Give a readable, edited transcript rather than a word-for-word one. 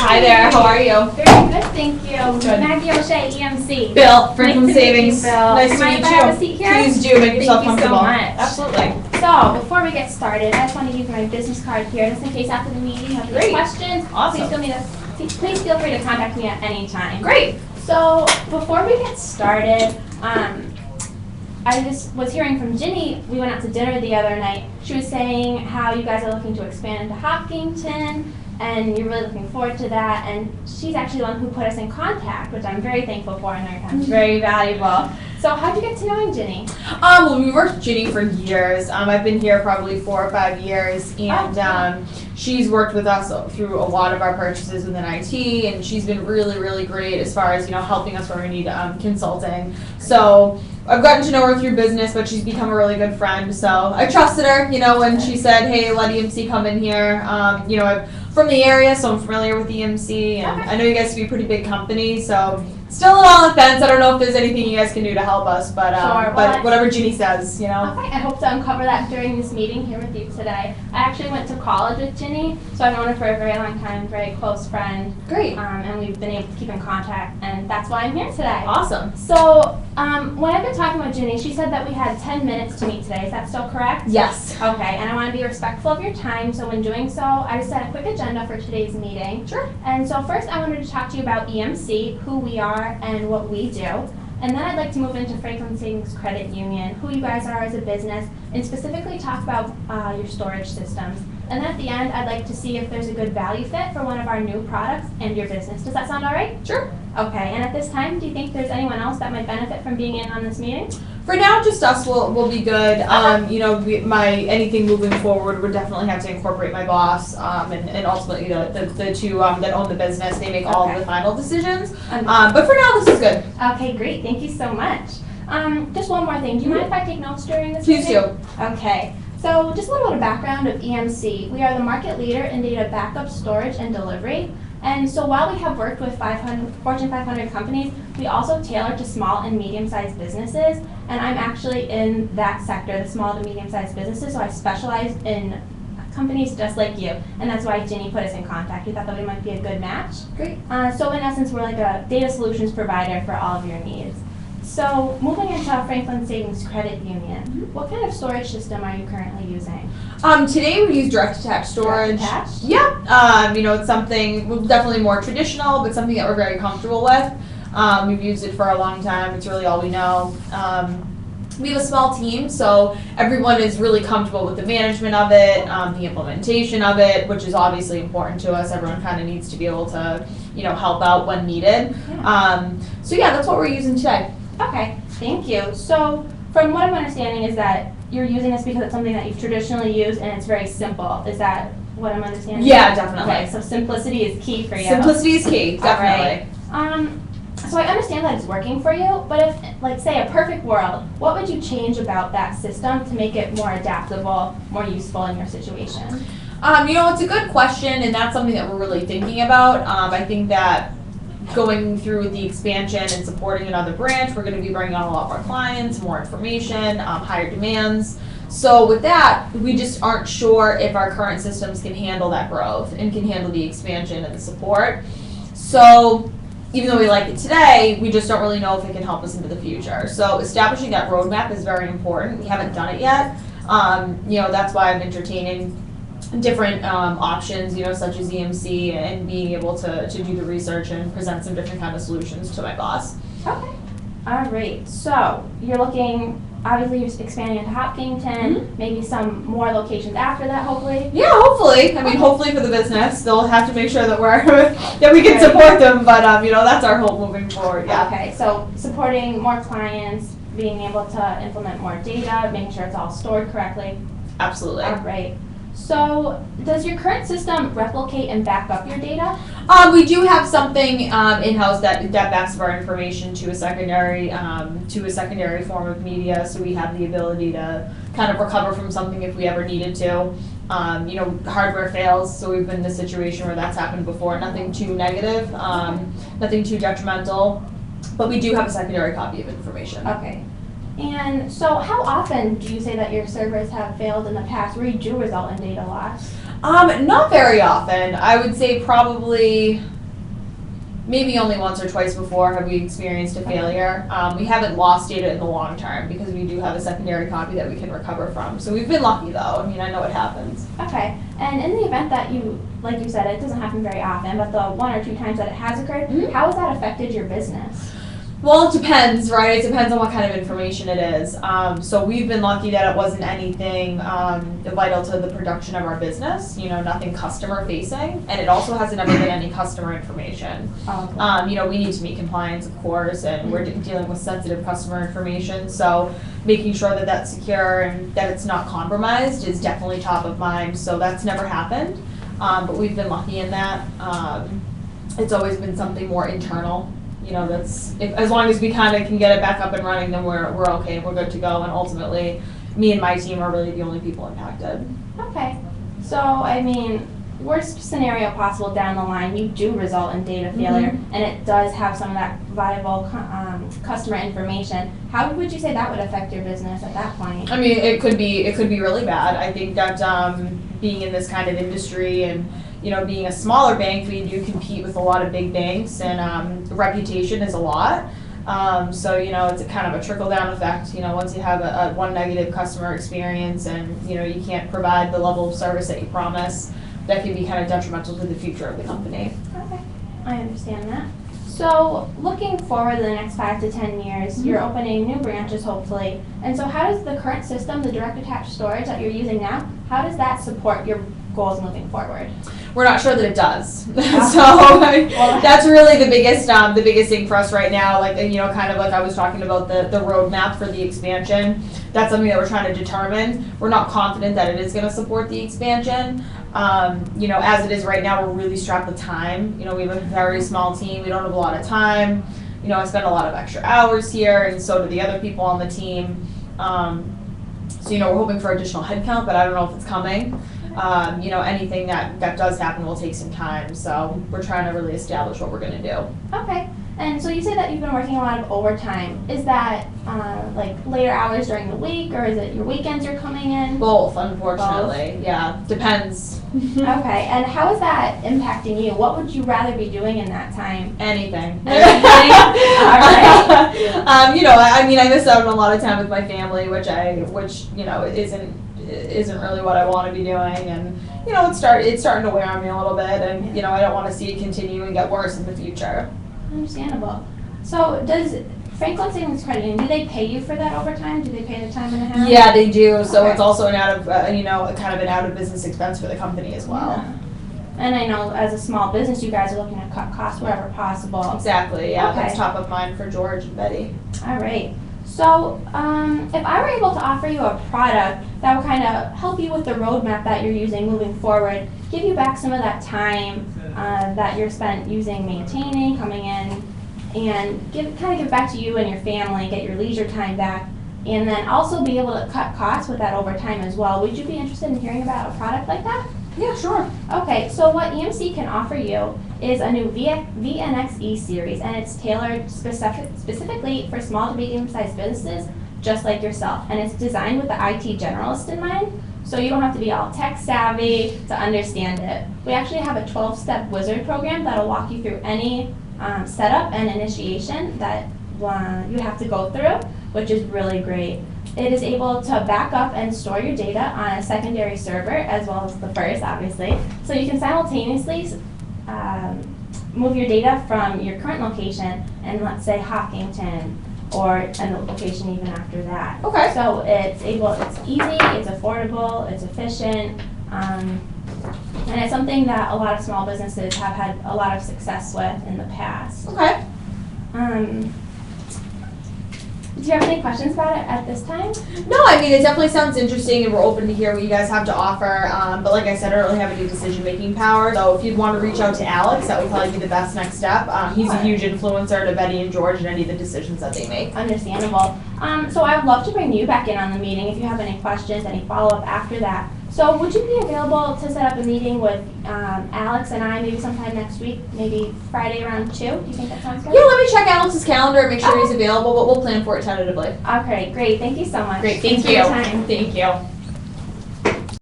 Hi there, how are you? Very good, thank you. Good. Maggie O'Shea, EMC. Bill, Franklin Nice to meet you, Savings. Bill. Nice to Mind meet if I have a you. seat here? Please do, make yourself Thank you so comfortable. much. Absolutely. So, before we get started, I just want to use my business card here, just in case after the meeting you have any Great. questions. Awesome. Please feel free to contact me at any time. Great. So, before we get started, I just was hearing from Ginny. We went out to dinner the other night. She was saying how you guys are looking to expand into Hopkinton, and you're really looking forward to that. And she's actually the one who put us in contact, which I'm very thankful for, and it's very valuable. So how'd you get to knowing Ginny? Well, we worked with Ginny for years. I've been here probably 4 or 5 years, and she's worked with us through a lot of our purchases within IT, and she's been really, really great as far as, helping us where we need consulting. So I've gotten to know her through business, but she's become a really good friend. So I trusted her, when she said, hey, let EMC come in here. I'm from the area, so I'm familiar with EMC, and I know you guys to be a pretty big company, so still a little on the fence. I don't know if there's anything you guys can do to help us, but Sure. but whatever Ginny says, Okay, I hope to uncover that during this meeting here with you today. I actually went to college with Ginny, so I've known her for a very long time, very close friend. Great. And we've been able to keep in contact, and that's why I'm here today. Awesome. So, when I've been talking with Ginny, she said that we had 10 minutes to meet today. Is that still correct? Yes. Okay, and I want to be respectful of your time, so when doing so, I just set a quick agenda for today's meeting. Sure. And so first I wanted to talk to you about EMC, who we are and what we do. And then I'd like to move into Franklin Savings Credit Union, who you guys are as a business, and specifically talk about your storage systems. And then at the end, I'd like to see if there's a good value fit for one of our new products and your business. Does that sound all right? Sure. Okay, and at this time, do you think there's anyone else that might benefit from being in on this meeting? For now, just us will be good. Anything moving forward would definitely have to incorporate my boss, and ultimately the two that own the business. They make all of the final decisions. But for now, this is good. Okay, great. Thank you so much. Just one more thing. Do you mind if I take notes during this Please meeting? do. Okay. So just a little bit of background of EMC. We are the market leader in data backup, storage, and delivery. And so while we have worked with Fortune 500 companies, we also tailor to small and medium-sized businesses. And I'm actually in that sector, the small to medium-sized businesses, so I specialize in companies just like you. And that's why Ginny put us in contact. We thought that we might be a good match. Great. So in essence, we're like a data solutions provider for all of your needs. So moving into Franklin Savings Credit Union, what kind of storage system are you currently using? Today we use direct attach storage. Direct attached? Yeah. It's something definitely more traditional, but something that we're very comfortable with. We've used it for a long time. It's really all we know. We have a small team, so everyone is really comfortable with the management of it, the implementation of it, which is obviously important to us. Everyone kind of needs to be able to, help out when needed. Yeah. That's what we're using today. Okay, thank you. So from what I'm understanding is that you're using this because it's something that you've traditionally used and it's very simple. Is that what I'm understanding? Yeah, definitely. Okay, so simplicity is key for you. Simplicity is key, definitely. All right. So I understand that it's working for you, but if, like, say, a perfect world, what would you change about that system to make it more adaptable, more useful in your situation? It's a good question, and that's something that we're really thinking about. I think that going through the expansion and supporting another branch, we're going to be bringing on a lot more clients, more information, higher demands. So with that, we just aren't sure if our current systems can handle that growth and can handle the expansion and the support. So even though we like it today, we just don't really know if it can help us into the future. So establishing that roadmap is very important. We haven't done it yet. That's why I'm entertaining different options, such as EMC, and being able to do the research and present some different kind of solutions to my boss. Okay. All right. So you're looking, obviously you're expanding into Hopkinton, maybe some more locations after that, hopefully? Yeah, hopefully. Hopefully for the business. They'll have to make sure that that we can support them, but that's our hope moving forward. Yeah. Okay. So supporting more clients, being able to implement more data, making sure it's all stored correctly. Absolutely. All right. So, does your current system replicate and back up your data? We do have something in-house that backs up our information to a secondary form of media, so we have the ability to kind of recover from something if we ever needed to. Hardware fails, so we've been in a situation where that's happened before. Nothing too negative, nothing too detrimental, but we do have a secondary copy of information. Okay. And so how often do you say that your servers have failed in the past where you do result in data loss? Not very often. I would say probably maybe only once or twice before have we experienced a failure. We haven't lost data in the long term because we do have a secondary copy that we can recover from. So we've been lucky though. I mean, I know it happens. Okay, and in the event that you, like you said, it doesn't happen very often, but the 1 or 2 times that it has occurred, how has that affected your business? Well, it depends, right? It depends on what kind of information it is. So we've been lucky that it wasn't anything vital to the production of our business, nothing customer facing, and it also hasn't ever been any customer information. Oh, okay. We need to meet compliance, of course, and we're dealing with sensitive customer information, so making sure that that's secure and that it's not compromised is definitely top of mind, so that's never happened, but we've been lucky in that. It's always been something more internal. As long as we kind of can get it back up and running, then we're okay, we're good to go, and ultimately, me and my team are really the only people impacted. Okay, so I mean, worst scenario possible down the line, you do result in data failure, and it does have some of that viable customer information. How would you say that would affect your business at that point? I mean, it could be really bad. I think that being in this kind of industry and being a smaller bank, we do compete with a lot of big banks, and reputation is a lot. So it's a kind of a trickle-down effect. Once you have a one negative customer experience and you can't provide the level of service that you promise, that can be kind of detrimental to the future of the company. Okay, I understand that. So looking forward to the next 5 to 10 years, you're opening new branches hopefully. And so how does the current system, the direct attached storage that you're using now, how does that support your goals moving forward? We're not sure that it does. So that's really the biggest thing for us right now. Like, kind of like I was talking about the roadmap for the expansion. That's something that we're trying to determine. We're not confident that it is going to support the expansion. As it is right now, we're really strapped with time. We have a very small team. We don't have a lot of time. I spend a lot of extra hours here, and so do the other people on the team. So we're hoping for additional headcount, but I don't know if it's coming. Anything that does happen will take some time, so we're trying to really establish what we're going to do. Okay, and so you say that you've been working a lot of overtime. Is that like later hours during the week, or is it your weekends you're coming in? Both, unfortunately. Yeah, depends. Okay, and how is that impacting you? What would you rather be doing in that time? Anything. All right. I miss out on a lot of time with my family, which isn't really what I want to be doing, and it's starting to wear on me a little bit, and I don't want to see it continue and get worse in the future. Understandable. So does Franklin Savings Credit Union, do they pay you for that overtime? Do they pay the time and a half? Yeah, they do. So Okay. It's also an out of kind of an out of business expense for the company as well. Yeah. And I know as a small business, you guys are looking to cut costs wherever possible. Exactly. Yeah, Okay. that's top of mind for George and Betty. All right. So if I were able to offer you a product that would kind of help you with the roadmap that you're using moving forward, give you back some of that time that you're spent using maintaining, coming in, and give it back to you and your family, get your leisure time back, and then also be able to cut costs with that overtime as well. Would you be interested in hearing about a product like that? Yeah, sure. Okay, so what EMC can offer you is a new VNX E-Series, and it's tailored specifically for small to medium-sized businesses just like yourself. And it's designed with the IT generalist in mind, so you don't have to be all tech savvy to understand it. We actually have a 12-step wizard program that'll walk you through any setup and initiation that you have to go through, which is really great. It is able to back up and store your data on a secondary server as well as the first, obviously. So you can simultaneously move your data from your current location and, let's say, Hopkinton, or a location even after that. Okay. So it's easy, it's affordable, it's efficient, and it's something that a lot of small businesses have had a lot of success with in the past. Okay. Do you have any questions about it at this time? No, it definitely sounds interesting, and we're open to hear what you guys have to offer. But like I said, I don't really have any decision-making power. So if you'd want to reach out to Alex, that would probably be the best next step. He's a huge influencer to Betty and George and any of the decisions that they make. Understandable. So I would love to bring you back in on the meeting if you have any questions, any follow-up after that. So would you be available to set up a meeting with Alex and I maybe sometime next week, maybe Friday around 2? Do you think that sounds good? Yeah, let me check Alex's calendar and make sure he's available, but we'll plan for it tentatively. Okay, great. Thank you so much. Great, Thanks thank you. for your time. Thank you.